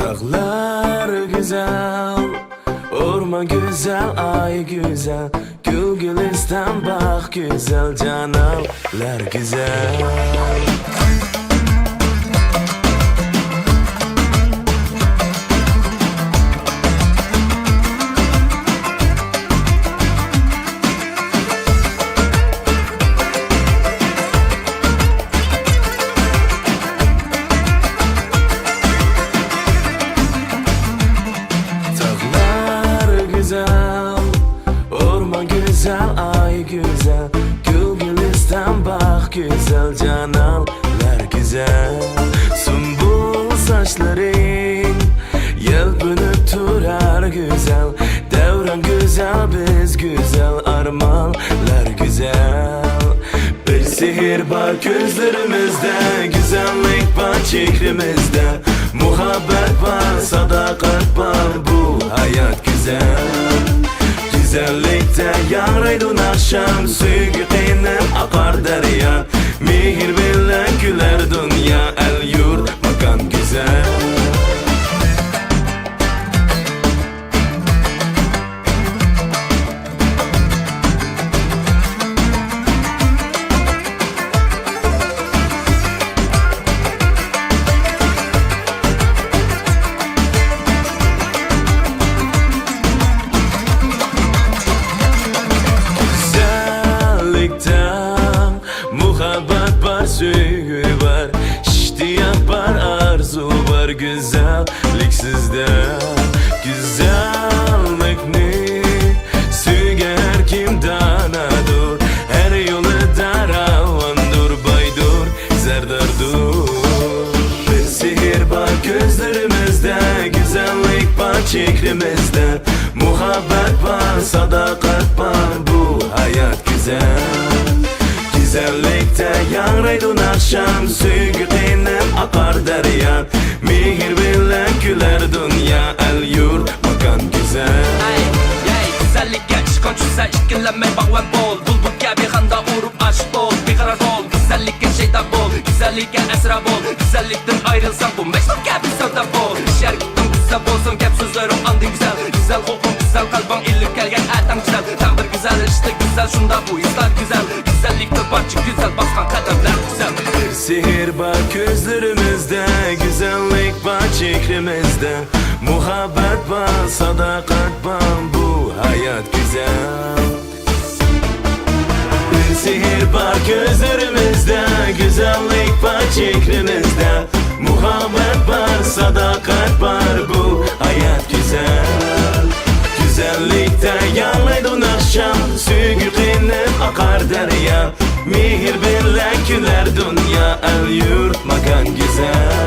Tağlar güzel, orman güzel, ay güzel, gül gülistan bak güzel, canavlar güzel. Orman güzel, ay güzel, gül gülistan bak güzel, canavlar güzel. Sümbül saçların yelpinip durar güzel, devran güzel, biz güzel, armağanlar güzel. Bir sihir var gözlerimizde, güzellik var çekrimizde, muhabbet var, sadakat var, bu hayat güzel. Güzellikte yağraydın akşam, sevgi kıynım akar derya, mihir bilen güler dünya, el yurt makan güzel. Muhabbet var, sevgi var, iştiyak var, arzu var, güzellik sizde. Güzellikni süge her kim danadır, her yolu daravandır, baydur, zerdardur. Bir sihir var gözlerimizde, güzellik var çekrimizde, muhabbet var, sadakat var, bu hayat güzel. Güzellikte yağraydın akşam, sevgi kıynım akar derya, mihir bilen güler dünya, el yurt makan güzel. Güzellikka ishqon tushsa ikkilanmay baqvan bol, bulbul kabi xanda urib aşık ol, beqaror bol, güzellikka shayda bol, güzellikka asra bol, güzellikdan ayrılsam bu mecnun kabi savda bol. Ishar gittim güzel bolsam, gap so'zlarim anding güzel, güzel qo'rqim güzel, qalbim ilib kelgan atam güzel, tam bir güzel işte güzel, shunda bu hislar güzel, güzellikda barcha güzel, basgan qadamlar güzel. Bir sihir var gözlerimizde, güzellik var çekrimizde, muhabbet var, sadakat var, bu hayat güzel. Bir sihir var gözlerimizde, güzellik var çekrimizde, muhabbet var, sadakat var, bu hayat güzel. Güzellikte yağlaydın akşam, sevgi kıynım akar derya, mihir bilen güler dünya, el yurt makan güzel.